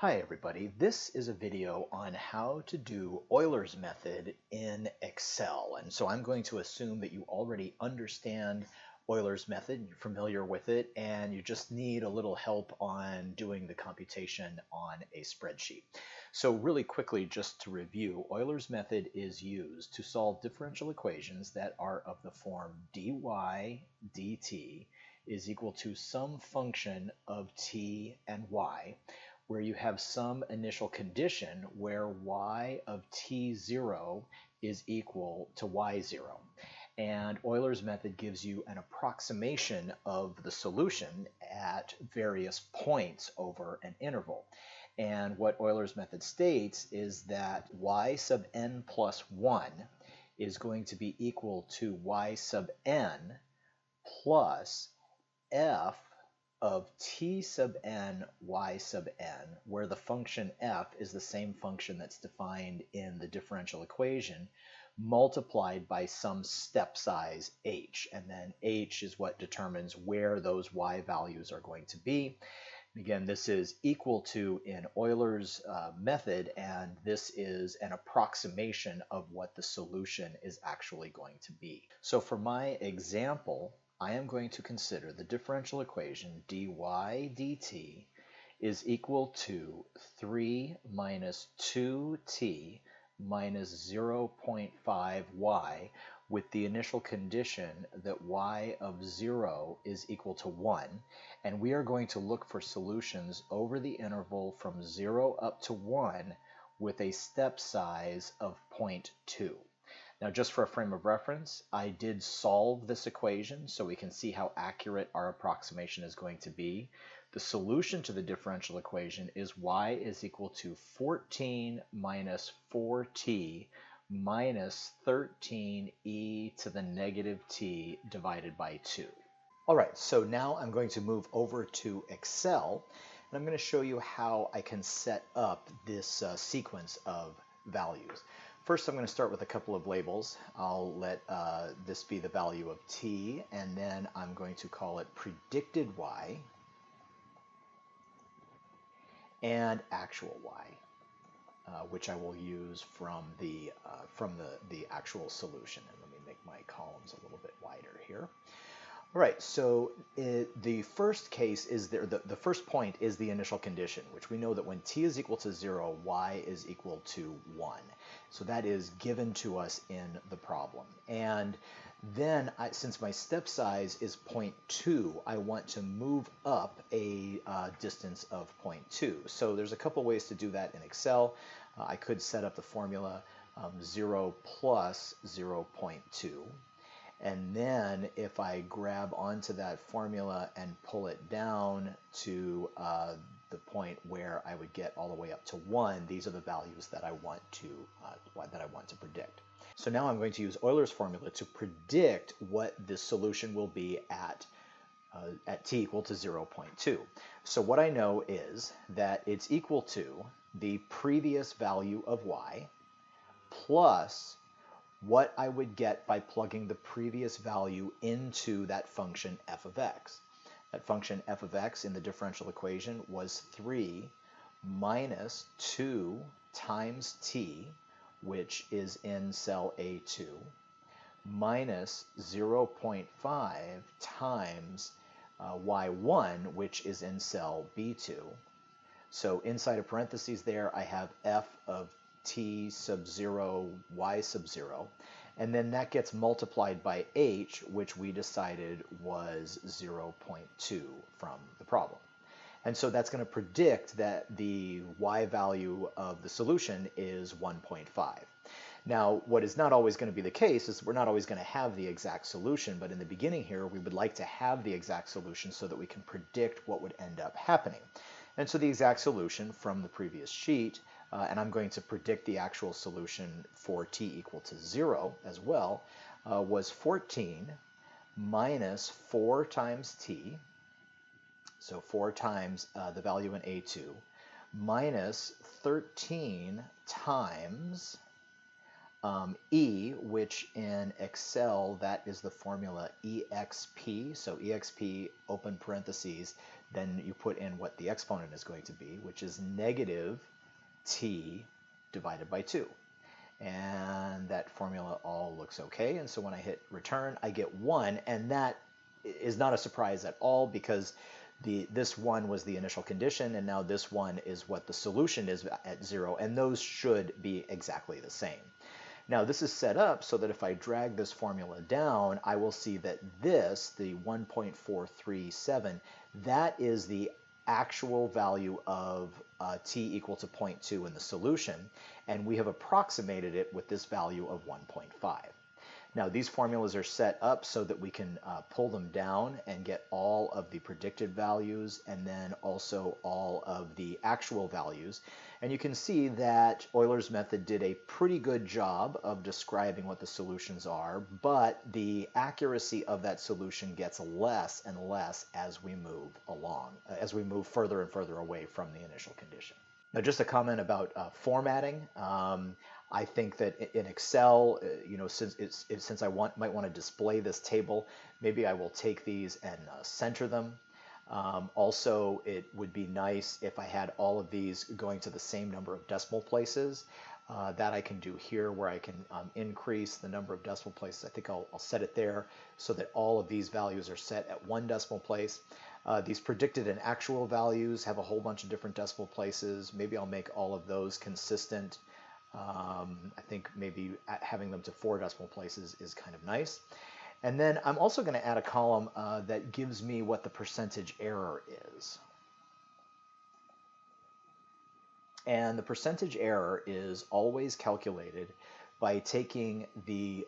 Hi everybody, this is a video on how to do Euler's method in Excel. And so I'm going to assume that you already understand Euler's method, you're familiar with it, and you just need a little help on doing the computation on a spreadsheet. So really quickly, just to review, Euler's method is used to solve differential equations that are of the form dy dt is equal to some function of t and y, where you have some initial condition where y of t0 is equal to y0. And Euler's method gives you an approximation of the solution at various points over an interval. And what Euler's method states is that y sub n plus 1 is going to be equal to y sub n plus f of t sub n y sub n, where the function f is the same function that's defined in the differential equation, multiplied by some step size h. And then h is what determines where those y values are going to be. Again, this is equal to in Euler's method, and this is an approximation of what the solution is actually going to be. So for my example, I am going to consider the differential equation dy dt is equal to 3 minus 2t minus 0.5y, with the initial condition that y of 0 is equal to 1. And we are going to look for solutions over the interval from 0 up to 1 with a step size of 0.2. Now, just for a frame of reference, I did solve this equation so we can see how accurate our approximation is going to be. The solution to the differential equation is y is equal to 14 minus 4t minus 13e to the negative t divided by 2. All right, so now I'm going to move over to Excel, and I'm going to show you how I can set up this sequence of values. First, I'm going to start with a couple of labels. I'll let this be the value of t, and then I'm going to call it predicted y and actual y, which I will use from the actual solution. And let me make my columns a little bit wider here. All right, so the first case is the first point is the initial condition, which we know that when t is equal to 0, y is equal to 1. So that is given to us in the problem. And then, since my step size is 0.2, I want to move up a distance of 0.2. So there's a couple ways to do that in Excel. I could set up the formula 0 plus 0.2. And then if I grab onto that formula and pull it down to the point where I would get all the way up to 1, these are the values that I want to predict. So now I'm going to use Euler's formula to predict what the solution will be at t equal to 0.2. So what I know is that it's equal to the previous value of y plus what I would get by plugging the previous value into that function f of x. That function f of x in the differential equation was 3 minus 2 times t, which is in cell A2, minus 0.5 times y1, which is in cell B2. So inside of parentheses there, I have f of t sub 0, y sub 0, and then that gets multiplied by h, which we decided was 0.2 from the problem. And so that's going to predict that the y value of the solution is 1.5. Now, what is not always going to be the case is we're not always going to have the exact solution, but in the beginning here, we would like to have the exact solution so that we can predict what would end up happening. And so the exact solution from the previous sheet, and I'm going to predict the actual solution for t equal to 0 as well, was 14 minus 4 times t, so 4 times the value in A2, minus 13 times E, which in Excel, that is the formula EXP. So EXP, open parentheses, then you put in what the exponent is going to be, which is negative t divided by 2. And that formula all looks okay. And so when I hit return, I get 1. And that is not a surprise at all, because this 1 was the initial condition, and now this 1 is what the solution is at 0. And those should be exactly the same. Now this is set up so that if I drag this formula down, I will see that this, the 1.437, that is the actual value of t equal to 0.2 in the solution, and we have approximated it with this value of 1.5. Now these formulas are set up so that we can pull them down and get all of the predicted values and then also all of the actual values. And you can see that Euler's method did a pretty good job of describing what the solutions are, but the accuracy of that solution gets less and less as we move along, as we move further and further away from the initial condition. Now, just a comment about formatting. I think that in Excel, since I might want to display this table, maybe I will take these and center them. Also, it would be nice if I had all of these going to the same number of decimal places. That I can do here, where I can increase the number of decimal places. I think I'll set it there so that all of these values are set at 1 decimal place. These predicted and actual values have a whole bunch of different decimal places. Maybe I'll make all of those consistent. I think maybe having them to 4 decimal places is kind of nice. And then I'm also going to add a column that gives me what the percentage error is. And the percentage error is always calculated by taking the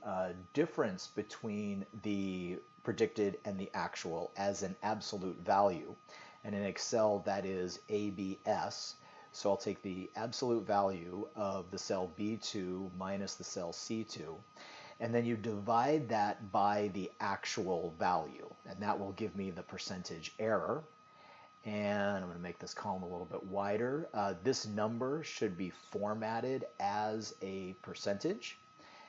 difference between the predicted and the actual as an absolute value. And in Excel, that is ABS. So I'll take the absolute value of the cell B2 minus the cell C2, and then you divide that by the actual value, and that will give me the percentage error. And I'm going to make this column a little bit wider. This number should be formatted as a percentage,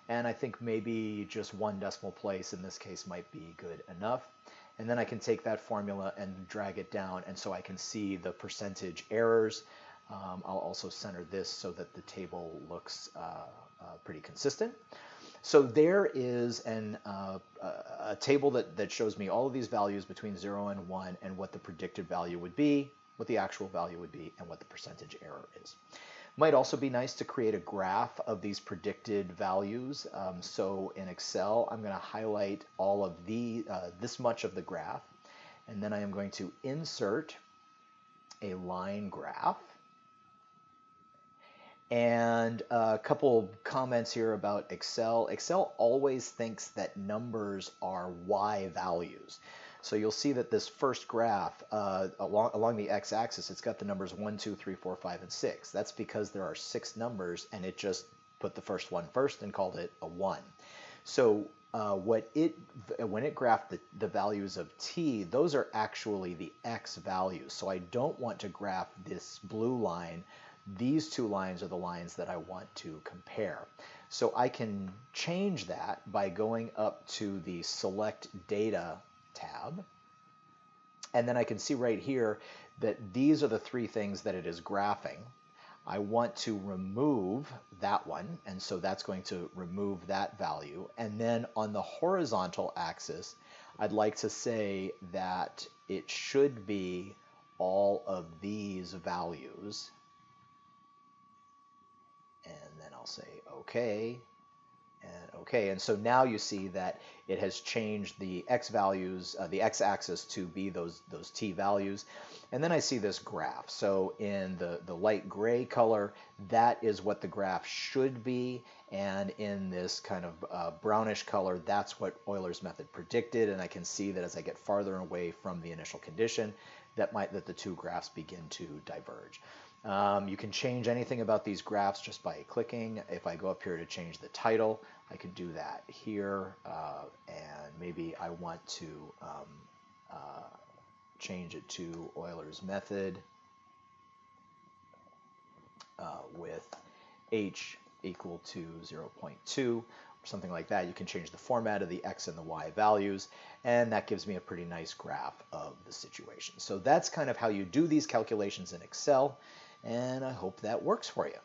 and I think maybe just 1 decimal place in this case might be good enough. And then I can take that formula and drag it down, and so I can see the percentage errors. I'll also center this so that the table looks pretty consistent. So there is a table that shows me all of these values between 0 and 1 and what the predicted value would be, what the actual value would be, and what the percentage error is. Might also be nice to create a graph of these predicted values. So in Excel, I'm going to highlight all of this much of the graph, and then I am going to insert a line graph. And a couple comments here about Excel. Excel always thinks that numbers are Y values. So you'll see that this first graph along the x-axis, it's got the numbers 1, 2, 3, 4, 5, and 6. That's because there are 6 numbers, and it just put the first one first and called it a 1. So when it graphed the values of t, those are actually the x values. So I don't want to graph this blue line. These 2 lines are the lines that I want to compare. So I can change that by going up to the Select Data tab. And then I can see right here that these are the 3 things that it is graphing. I want to remove that one, and so that's going to remove that value. And then on the horizontal axis, I'd like to say that it should be all of these values. And then I'll say OK, and OK. And so now you see that it has changed the x values, the x-axis to be those t values. And then I see this graph. So in the light gray color, that is what the graph should be. And in this kind of brownish color, that's what Euler's method predicted. And I can see that as I get farther away from the initial condition, that the 2 graphs begin to diverge. You can change anything about these graphs just by clicking. If I go up here to change the title, I could do that here, and maybe I want to change it to Euler's method with h equal to 0.2. something like that, you can change the format of the x and the y values, and that gives me a pretty nice graph of the situation. So that's kind of how you do these calculations in Excel, and I hope that works for you.